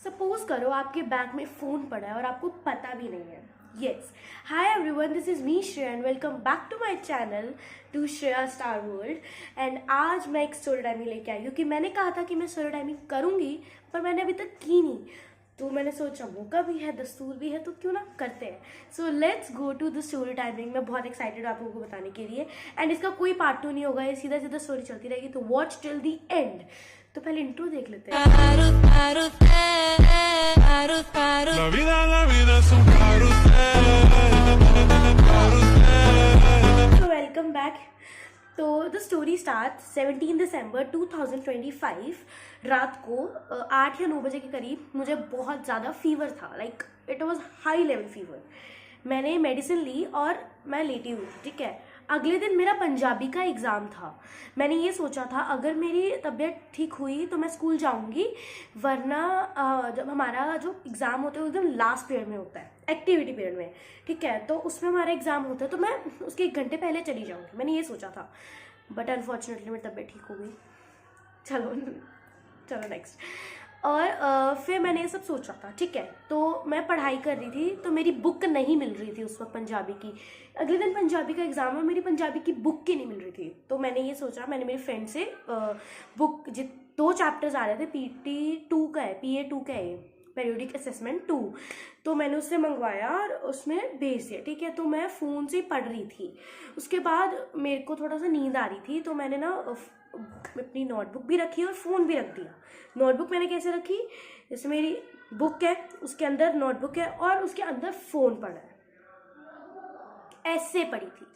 Suppose करो आपके bag में फ़ोन पड़ा है और आपको पता भी नहीं है. Yes. Hi everyone, this is me Shreya and welcome back to my channel to Shreya Star World. And आज मैं एक स्टोरी टाइमिंग लेके आई क्योंकि मैंने कहा था कि मैं स्टोरी टाइमिंग करूँगी पर मैंने अभी तक की नहीं. तो मैंने सोचा मौका भी है, दस्तूर भी है, तो क्यों ना करते हैं. So let's go to the story timing. मैं बहुत एक्साइटेड हूँ आप लोगों को बताने के लिए. एंड इसका कोई पार्ट 2 नहीं होगा, ये सीधा सीधा स्टोरी चलती रहेगी. तो वॉच टिल द एंड. तो पहले इंट्रो देख लेते हैं. तो वेलकम बैक. तो द स्टोरी स्टार्ट 17 दिसंबर 2025 रात को 8 या 9 बजे के करीब. मुझे बहुत ज़्यादा फीवर था, like it was high level fever. मैंने मेडिसिन ली और मैं लेटी हुई. ठीक है, अगले दिन मेरा पंजाबी का एग्ज़ाम था. मैंने ये सोचा था अगर मेरी तबीयत ठीक हुई तो मैं स्कूल जाऊंगी, वरना जब हमारा जो एग्ज़ाम होता है एकदम लास्ट पीरियड में होता है, एक्टिविटी पीरियड में. ठीक है, तो उसमें हमारा एग्ज़ाम होता है तो मैं उसके 1 घंटे पहले चली जाऊंगी. मैंने ये सोचा था, बट अनफॉर्चुनेटली मेरी तबीयत ठीक हो गई. चलो नेक्स्ट. और फिर मैंने ये सब सोचा था. ठीक है, तो मैं पढ़ाई कर रही थी तो मेरी बुक नहीं मिल रही थी उस वक्त पंजाबी की. अगले दिन पंजाबी का एग्ज़ाम है, मेरी पंजाबी की बुक की नहीं मिल रही थी. तो मैंने ये सोचा, मैंने मेरी फ्रेंड से बुक 2 चैप्टर्स आ रहे थे, PT2 का है, PA2 का है, पीरियोडिक असेसमेंट 2. तो मैंने उससे मंगवाया और उसमें भेज दिया. ठीक है, तो मैं फ़ोन से पढ़ रही थी. उसके बाद मेरे को थोड़ा सा नींद आ रही थी तो मैंने ना अपनी नोटबुक भी रखी और फ़ोन भी रख दिया. नोटबुक मैंने कैसे रखी, जैसे मेरी बुक है उसके अंदर नोटबुक है और उसके अंदर फ़ोन पड़ा है, ऐसे पड़ी थी.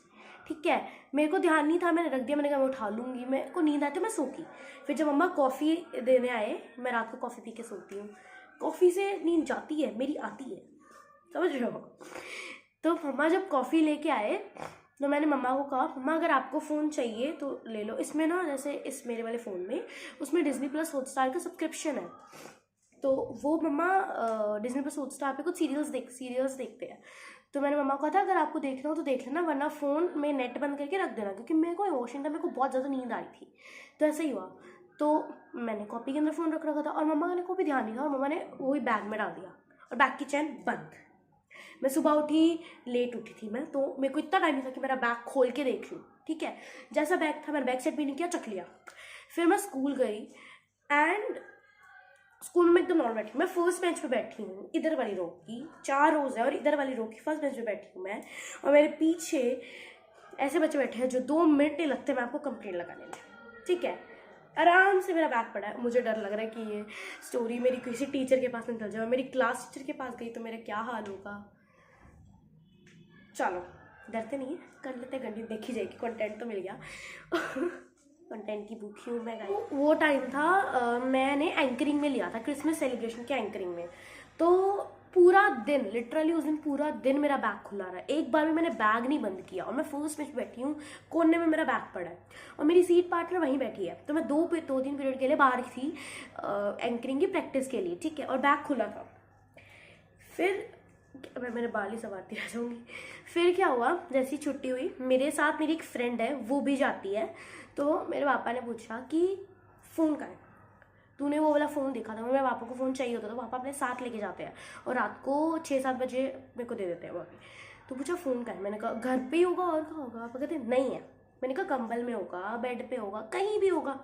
ठीक है, मेरे को ध्यान नहीं था, मैंने रख दिया. मैंने कहा मैं उठा लूँगी, मेरे को नींद आती है, मैं सो गई. फिर जब मम्मा कॉफ़ी देने आए, मैं रात को कॉफ़ी पी के सोती हूँ, कॉफ़ी से नींद जाती है, मेरी आती है, समझ रहे हो. तो मम्मा जब कॉफ़ी लेके आए तो मैंने मम्मा को कहा, मम्मा अगर आपको फ़ोन चाहिए तो ले लो. इसमें ना जैसे इस मेरे वाले फ़ोन में उसमें डिज्नी प्लस हॉटस्टार का सब्सक्रिप्शन है. तो वो मम्मा डिज्नी प्लस हॉटस्टार पे कुछ सीरियल्स देखते हैं. तो मैंने मम्मा को कहा था अगर आपको देखना हो तो देख लेना, वरना फ़ोन में नेट बंद करके रख देना, क्योंकि मेरे को इमोशन था, मेरे को बहुत ज़्यादा नींद आई थी. तो ऐसा ही हुआ. तो मैंने कॉपी के अंदर फ़ोन रख रखा था और मम्मा ने को भी ध्यान नहीं था और मम्मा ने वही बैग में डाल दिया और बैग की चैन बंद. मैं सुबह उठी, लेट उठी थी मैं, तो मेरे को इतना टाइम नहीं था कि मेरा बैग खोल के देख लूँ. ठीक है, जैसा बैग था मैंने बैग सेट भी नहीं किया, चक लिया. फिर मैं स्कूल गई एंड स्कूल में एकदम नॉर्मल बैठी. मैं फर्स्ट बेंच पे बैठी हूँ, इधर वाली रो की 4 रोज है और इधर वाली रो की फर्स्ट बेंच पे बैठी हूँ मैं. और मेरे पीछे ऐसे बच्चे बैठे हैं जो 2 मिनट नहीं लगते मैं आपको कंप्लेंट लगाने में. ठीक है, आराम से मेरा बैग पड़ा है. मुझे डर लग रहा है कि ये स्टोरी मेरी किसी टीचर के पास निकल जाए. मेरी क्लास टीचर के पास गई तो मेरा क्या हाल होगा. चलो डरते नहीं है, कर लेते घंटी, देखी जाएगी. कंटेंट तो मिल गया. कंटेंट की भूखी हूँ मैं. वो टाइम था मैंने एंकरिंग में लिया था, क्रिसमस सेलिब्रेशन के एंकरिंग में. तो पूरा दिन, लिटरली उस दिन पूरा दिन मेरा बैग खुला रहा है. एक बार भी मैंने बैग नहीं बंद किया. और मैं फर्स्ट बेंच बैठी हूँ, कोने में मेरा बैग पड़ा है और मेरी सीट पार्टनर वहीं बैठी है. तो मैं 2-3 पीरियड के लिए बाहर थी एंकरिंग की प्रैक्टिस के लिए. ठीक है, और बैग खुला था. फिर मैं मेरे बाल ही संवारती रह जाऊँगी. फिर क्या हुआ, जैसी छुट्टी हुई, मेरे साथ मेरी एक फ्रेंड है, वो भी जाती है. तो मेरे पापा ने पूछा कि फ़ोन कहाँ है, तूने वो वाला फ़ोन देखा था. मेरे पापा को फ़ोन चाहिए होता, तो पापा अपने साथ लेके जाते हैं और रात को 6-7 बजे मेरे को दे देते हैं वो. तो पूछा फ़ोन कहाँ है, मैंने कहा घर पे ही होगा, और कहाँ होगा. पापा कहते नहीं है. मैंने कहा कंबल में होगा, बेड पे होगा, कहीं भी होगा.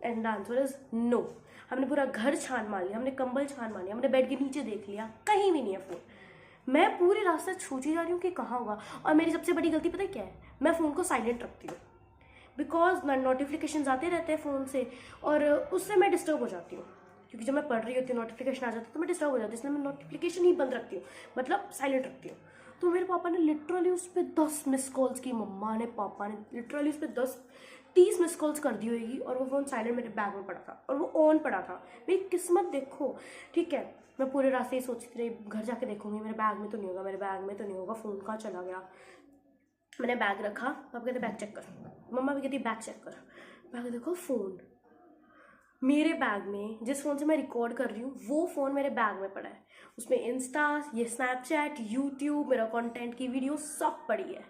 And the answer is no. हमने पूरा घर छान मार लिया, हमने कंबल छान मार लिया, हमने बेड के नीचे देख लिया, कहीं भी नहीं है फ़ोन. मैं पूरे रास्ते सोची जा रही हूँ कि कहाँ होगा. और मेरी सबसे बड़ी गलती पता है क्या है, मैं फ़ोन को साइलेंट रखती हूँ, बिकॉज नोटिफिकेशन आते रहते हैं फ़ोन से और उससे मैं डिस्टर्ब हो जाती हूँ. क्योंकि जब मैं पढ़ रही होती हूँ नोटिफिकेशन आ जाता है तो मैं डिस्टर्ब हो जाती हूँ, इसलिए मैं नोटिफिकेशन ही बंद रखती हूँ, मतलब साइलेंट रखती हूँ. तो मेरे पापा ने लिटरली उस पर 10 मिस कॉल्स की. मम्मा ने, पापा ने लिटरली उस पर 10-30 मिस कॉल्स कर दी होगी और वो फ़ोन साइलेंट मेरे बैग में पड़ा था और वो ऑन पड़ा था. मेरी किस्मत देखो. ठीक है, मैं पूरे रास्ते ही सोचती रही, घर जाके देखूंगी मेरे बैग में तो नहीं होगा, मेरे बैग में तो नहीं होगा, फ़ोन कहाँ चला गया. मैंने बैग रखा, पापा कहते बैग चेक कर, मम्मा भी कहती बैग चेक कर. बैग देखो, फ़ोन मेरे बैग में, जिस फ़ोन से मैं रिकॉर्ड कर रही हूँ वो फ़ोन मेरे बैग में पड़ा है. उसमें इंस्टा, ये स्नैपचैट, यूट्यूब, मेरा कंटेंट की वीडियो सब पड़ी है.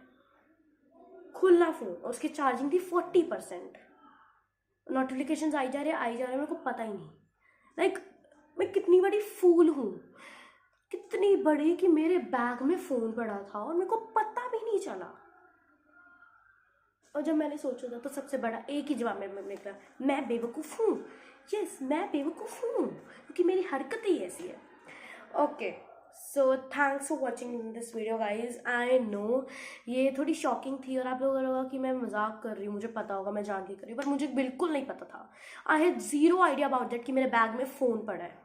खुला फ़ोन और उसकी चार्जिंग थी 40%. नोटिफिकेशन आई जा रहे मेरे को पता ही नहीं. लाइक मैं कितनी बड़ी फूल हूँ, कितनी बड़ी कि मेरे बैग में फ़ोन पड़ा था और मेरे को पता भी नहीं चला। और जब मैंने सोचा था तो सबसे बड़ा एक ही जवाब मेरे मन में निकला, मैं बेवकूफ़ हूँ। यस, मैं बेवकूफ़ हूँ क्योंकि मेरी हरकत ही ऐसी है। Okay, so thanks for watching this video guys. I know ये थोड़ी शॉकिंग थी और आप लोगों को लगा कि मैं मजाक कर रही हूँ, मुझे पता होगा मैं जान के कर रही हूँ, पर मुझे बिल्कुल नहीं पता था। I had zero idea about that कि मेरे बैग में फ़ोन पड़ा है।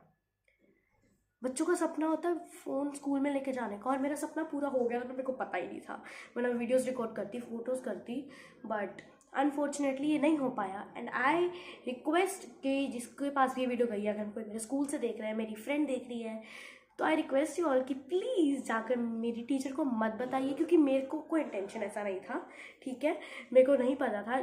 बच्चों का सपना होता है फ़ोन स्कूल में लेके जाने का, और मेरा सपना पूरा हो गया, तो मेरे को पता ही नहीं था। मैंने वीडियोस रिकॉर्ड करती, फ़ोटोज़ करती, बट अनफॉर्चुनेटली ये नहीं हो पाया। एंड आई रिक्वेस्ट कि जिसके पास भी ये वीडियो गई है, अगर कोई मेरे स्कूल से देख रहा है, मेरी फ्रेंड देख रही है, तो आई रिक्वेस्ट यू ऑल कि प्लीज़ जाकर मेरी टीचर को मत बताइए, क्योंकि मेरे को कोई इंटेंशन ऐसा नहीं था। ठीक है, मेरे को नहीं पता था,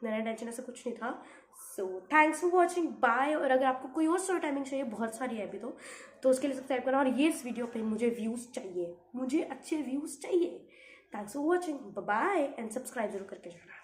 मेरा इंटेंशन ऐसा कुछ नहीं था। So thanks for watching, bye. और अगर आपको कोई और स्टोरी टाइमिंग चाहिए, बहुत सारी है अभी तो उसके लिए सब्सक्राइब करना। और ये इस वीडियो पे मुझे व्यूज़ चाहिए, मुझे अच्छे व्यूज़ चाहिए। Thanks for watching, bye, and subscribe जरूर करके जाना।